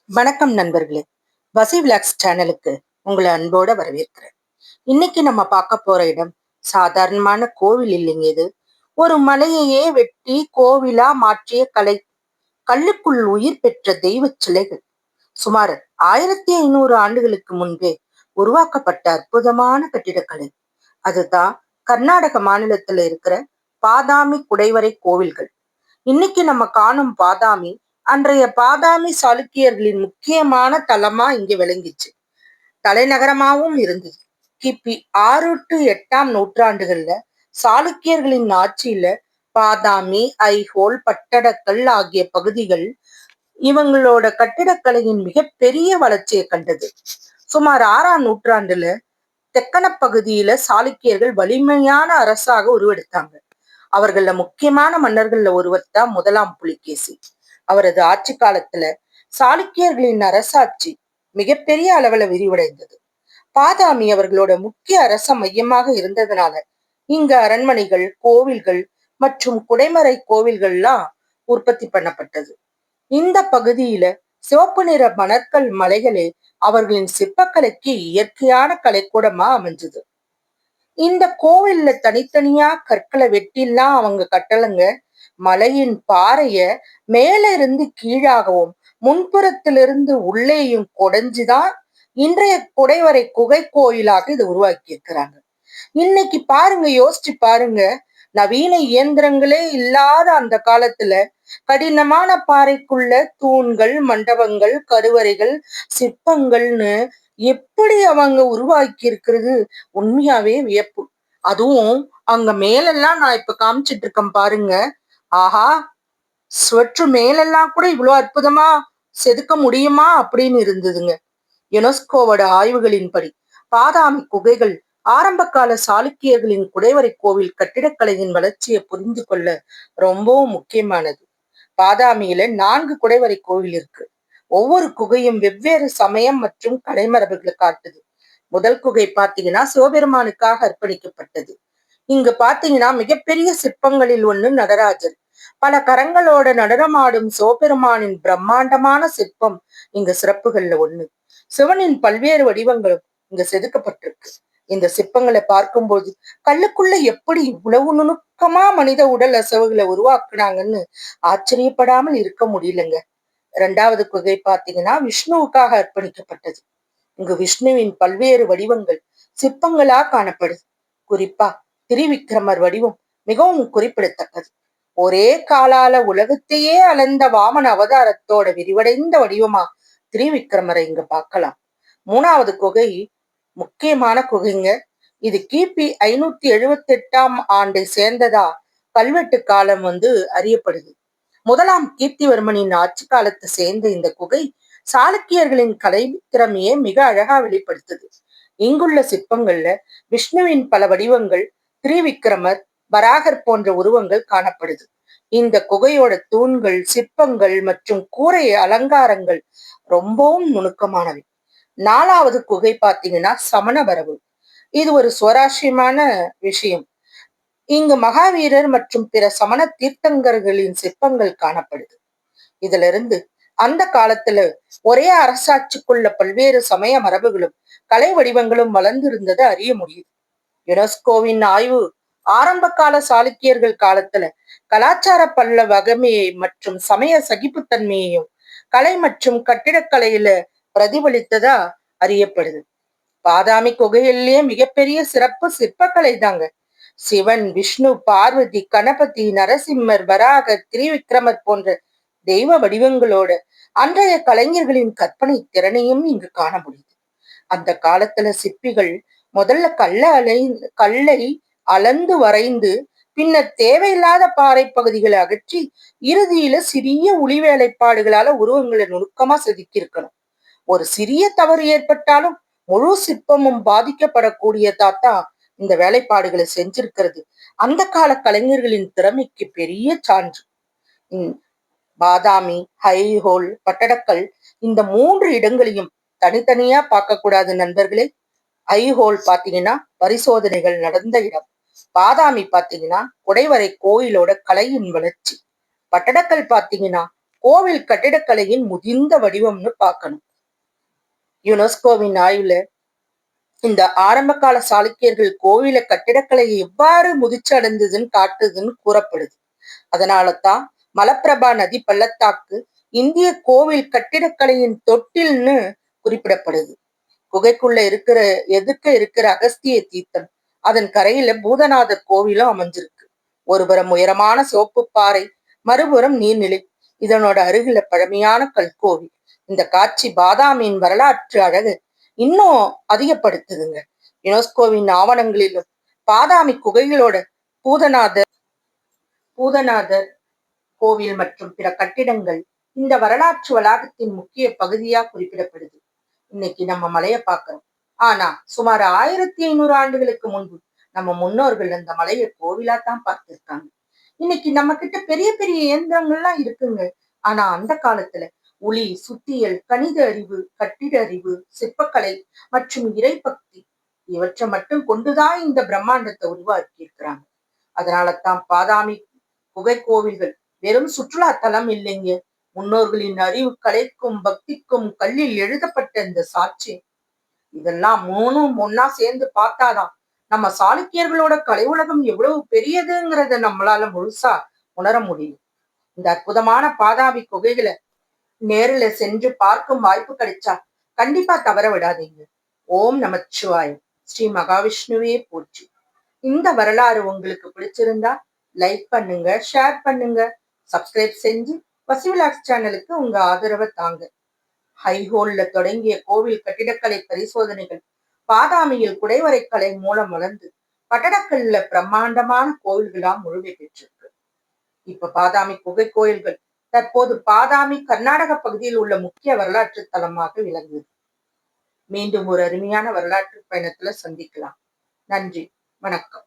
வணக்கம் நண்பர்களே. வசி விலாக்ஸ் சேனலுக்கு உங்களை அன்போட வரவேற்கிறேன். இன்னைக்கு நம்ம பார்க்க போற இடம் சாதாரணமான கோவில் இல்லைங்க. இது ஒரு மலையையே வெட்டி கோவிலா மாற்றிய கலை. கல்லுக்குள் உயிர் பெற்ற தெய்வ சிலைகள். சுமார் 1500 ஆண்டுகளுக்கு முன்பே உருவாக்கப்பட்ட அற்புதமான கட்டிடக்கலை. அதுதான் கர்நாடக மாநிலத்துல இருக்கிற பாதாமி குடைவரை கோவில்கள். இன்னைக்கு நம்ம காணும் பாதாமி அன்றைய பாதாமி சாளுக்கியர்களின் முக்கியமான தலமா இங்க விளங்கிச்சு. தலைநகரமாகவும் இருந்தது. கிபி 6 to 8 நூற்றாண்டுகள்ல சாளுக்கியர்களின் ஆட்சியில பாதாமி, ஐஹோல், பட்டடக்கல் ஆகிய பகுதிகள் இவங்களோட கட்டிடக்கலையின் மிகப்பெரிய வளர்ச்சியை கண்டது. சுமார் 6 நூற்றாண்டுல தெக்கன பகுதியில சாளுக்கியர்கள் வலிமையான அரசாக உருவெடுத்தாங்க. அவர்கள முக்கியமான மன்னர்கள்ல ஒருவர் தான் முதலாம் புலிகேசி. அவரது ஆட்சி காலத்துல சாளுக்கியர்களின் அரசாட்சி மிகப்பெரிய அளவுல விரிவடைந்தது. பாதாமி அவர்களோட முக்கிய அரச மையமாக இருந்ததுனால இங்க அரண்மனைகள், கோவில்கள் மற்றும் குடைமறை கோவில்கள்லாம் உற்பத்தி பண்ணப்பட்டது. இந்த பகுதியில சிவப்பு நிற மணற்கல் மலைகளே அவர்களின் சிற்பக்கலைக்கு இயற்கையான கலைக்கூடமா அமைஞ்சது. இந்த கோவில்ல தனித்தனியா கற்களை வெட்டிலாம் அவங்க கட்டலங்க. மலையின் பாறைய மேல இருந்து கீழாகவும் முன்புறத்திலிருந்து உள்ளேயும் கொடைஞ்சுதான் இன்றைய குடைவரை குகை கோயிலாக இதை உருவாக்கி இருக்கிறாங்க. இன்னைக்கு பாருங்க, யோசிச்சு பாருங்க, நவீன இயந்திரங்களே இல்லாத அந்த காலத்துல கடினமான பாறைக்குள்ள தூண்கள், மண்டபங்கள், கருவறைகள், சிற்பங்கள்னு எப்படி அவங்க உருவாக்கி இருக்கிறது உண்மையாவே வியப்பு. அதுவும் அங்க மேலெல்லாம் நான் இப்ப காமிச்சிட்டு இருக்கேன் பாருங்க. ஆஹா, சுவற்று மேலெல்லாம் கூட இவ்வளவு அற்புதமா செதுக்க முடியுமா அப்படின்னு இருந்ததுங்க. யுனெஸ்கோவோட ஆய்வுகளின்படி பாதாமி குகைகள் ஆரம்ப கால சாளுக்கியர்களின் குடைவரை கோவில் கட்டிடக்கலையின் வளர்ச்சியை புரிந்து கொள்ள ரொம்பவும் முக்கியமானது. பாதாமியில 4 குடைவரை கோவில் இருக்கு. ஒவ்வொரு குகையும் வெவ்வேறு சமயம் மற்றும் கலைமரபுகளை காட்டுது. முதல் குகை பாத்தீங்கன்னா சிவபெருமானுக்காக அர்ப்பணிக்கப்பட்டது. இங்க பாத்தீங்கன்னா மிகப்பெரிய சிற்பங்களில் ஒண்ணு நடராஜர். பல கரங்களோட நடனமாடும் சிவபெருமானின் பிரம்மாண்டமான சிற்பம் இங்க சிறப்புகள்ல ஒண்ணு. சிவனின் பல்வேறு வடிவங்களும் இங்க செதுக்கப்பட்டிருக்கு. இந்த சிற்பங்களை பார்க்கும்போது கல்லுக்குள்ள எப்படி இவ்வளவு நுணுக்கமா மனித உடல் அசைவுகளை உருவாக்குனாங்கன்னு ஆச்சரியப்படாமல் இருக்க முடியலங்க. 2வது குகை பாத்தீங்கன்னா விஷ்ணுவுக்காக அர்ப்பணிக்கப்பட்டது. இங்கு விஷ்ணுவின் பல்வேறு வடிவங்கள் சிற்பங்களா காணப்படுது. குறிப்பா திரிவிக்ரமர் வடிவம் மிகவும் குறிப்பிடத்தக்கது. ஒரே காலால உலகத்தையே அளந்த வாமன அவதாரத்தோட விரிவடைந்த வடிவமா திரிவிக்ரமரை இங்க பார்க்கலாம். 3வது குகை முக்கியமான குகைங்க. இது கிபி 578 சேர்ந்ததா கல்வெட்டு காலம் அறியப்படுது. முதலாம் கீர்த்திவர்மனின் ஆட்சி காலத்தை சேர்ந்த இந்த குகை சாளுக்கியர்களின் கலை திறமையை மிக அழகா வெளிப்படுத்துது. இங்குள்ள சிற்பங்கள்ல விஷ்ணுவின் பல வடிவங்கள், திரிவிக்ரமர், வராகர் போன்ற உருவங்கள் காணப்படுது. இந்த குகையோட தூண்கள், சிற்பங்கள் மற்றும் கூரை அலங்காரங்கள் ரொம்பவும் நுணுக்கமானவை. 4வது குகை பாத்தீங்கன்னா சமணபரவு. இது ஒரு சுவாரஸ்யமான விஷயம். இங்கு மகாவீரர் மற்றும் பிற சமண தீர்த்தங்கர்களின் சிற்பங்கள் காணப்படுது. இதுல இருந்து அந்த காலத்துல ஒரே அரசாட்சிக்குள்ள பல்வேறு சமய மரபுகளும் கலை வடிவங்களும் வளர்ந்திருந்ததை அறிய முடியுது. யுனெஸ்கோவின் ஆய்வு ஆரம்ப கால சாளுக்கியர்கள் காலத்துல கலாச்சார பல்ல வகமையை மற்றும் சமய சகிப்புத்தன்மையையும் கலை மற்றும் கட்டிடக்கலையில பிரதிபலித்ததா அறியப்படுது. பாதாமி குகையிலேயே மிகப்பெரிய சிறப்பு சிற்பக்கலை தாங்க. சிவன், விஷ்ணு, பார்வதி, கணபதி, நரசிம்மர், வராகர், திரிவிக்ரமர் போன்ற தெய்வ வடிவங்களோட அன்றைய கலைஞர்களின் கற்பனை திறனையும் இங்கு காண முடியுது. அந்த காலத்துல சிற்பிகள் முதல்ல கல்லை அளந்து வரைந்து பின்னர் தேவையில்லாத பாறை பகுதிகளை அகற்றி இறுதியில சிறிய உளி வேலைப்பாடுகளால உருவங்களை நுணுக்கமா செதுக்கியிருக்கணும். ஒரு சிறிய தவறு ஏற்பட்டாலும் முழு சிற்பமும் பாதிக்கப்படக்கூடியதாத்தான் இந்த வேலைப்பாடுகளை செஞ்சிருக்கிறது அந்த கால கலைஞர்களின் திறமைக்கு பெரிய சான்று. பாதாமி, ஐஹோல், பட்டடக்கல் இந்த 3 இடங்களையும் தனித்தனியா பார்க்க கூடாது நண்பர்களே. ஐஹோல் பாத்தீங்கன்னா பரிசோதனைகள் நடந்த இடம். பாதாமி பாத்தீங்கன்னா குடைவரை கோயிலோட கலையின் வளர்ச்சி. பட்டடக்கல் பாத்தீங்கன்னா கோவில் கட்டிடக்கலையின் முதிர்ந்த வடிவம்னு பார்க்கணும். யுனெஸ்கோவின் ஆய்வுல இந்த ஆரம்ப கால சாளுக்கியர்கள் கோவில கட்டிடக்கலையை எவ்வாறு முதிர்ச்சி அடைந்ததுன்னு காட்டுதுன்னு கூறப்படுது. அதனாலதான் மலப்பிரபா நதி பள்ளத்தாக்கு இந்திய கோவில் கட்டிடக்கலையின் தொட்டில்னு குறிப்பிடப்படுது. குகைக்குள்ள எதிர்க்க இருக்கிற அகஸ்திய தீர்த்தம், அதன் கரையில பூதநாதர் கோவிலும் அமைஞ்சிருக்கு. ஒருபுறம் உயரமான சோப்பு பாறை, மறுபுறம் நீர்நிலை. இதனோட அருகில பழமையான கல்கோவில். இந்த காட்சி பாதாமியின் வரலாற்று அழகு இன்னும் அதிகப்படுத்துதுங்க. யுனெஸ்கோவின் ஆவணங்களிலும் பாதாமி குகைகளோட பூதநாதர் பூதநாதர் கோவில் மற்றும் பிற கட்டிடங்கள் இந்த வரலாற்று வளாகத்தின் முக்கிய பகுதியா குறிப்பிடப்படுது. இன்னைக்கு நம்ம மலையை பார்க்கிறோம். ஆனா சுமார் 1500 ஆண்டுகளுக்கு முன்பு நம்ம முன்னோர்கள் அந்த மலையை கோவிலா தான் பார்த்திருக்காங்க. இன்னைக்கு நம்ம கிட்ட பெரிய பெரிய இயந்திரங்கள்லாம் இருக்குங்க. ஆனா அந்த காலத்துல ஒளி, சுத்தியல், கணித அறிவு, கட்டிட அறிவு, சிற்பக்கலை மற்றும் இறைபக்தி இவற்றை மட்டும் கொண்டுதான் இந்த பிரம்மாண்டத்தை உருவாக்கி இருக்கிறாங்க. அதனாலதான் பாதாமி குகை கோவில்கள் வெறும் சுற்றுலா தலம் இல்லைங்க. முன்னோர்களின் அறிவு, கலைக்கும் பக்திக்கும் கல்லில் எழுதப்பட்ட இந்த சாட்சி. இதெல்லாம் மூணும் ஒன்னா சேர்ந்து பார்த்தாதான் நம்ம சாளுக்கியர்களோட கலை உலகம் எவ்வளவு பெரியதுங்கிறத நம்மளால முழுசா உணர முடியும். இந்த அற்புதமான பாதாமி குகைகளை நேரில் சென்று பார்க்கும் வாய்ப்பு கிடைச்சா கண்டிப்பா தவற விடாதீங்க. ஓம் நமச்சிவாயம். ஸ்ரீ மகாவிஷ்ணுவே போற்றி. இந்த வரலாறு உங்களுக்கு பிடிச்சிருந்தா லைக் பண்ணுங்க, ஷேர் பண்ணுங்க, சப்ஸ்கிரைப் செஞ்சு வசிவிலாக்ஸ் சேனலுக்கு உங்க ஆதரவை தாங்க. ஹைஹோல்ல தொடங்கிய கோவில் கட்டிடக்கலை பரிசோதனைகள் பாதாமியில் குடைவரைக்கலை மூலம் வளர்ந்து கட்டடக்கல்ல பிரம்மாண்டமான கோவில்களா முழுமை பெற்றிருக்கு. இப்ப பாதாமி குகை கோயில்கள் தற்போது பாதாமி கர்நாடக பகுதியில் உள்ள முக்கிய வரலாற்று தலமாக விளங்குது. மீண்டும் ஒரு அருமையான வரலாற்று பயணத்துல சந்திக்கலாம். நன்றி, வணக்கம்.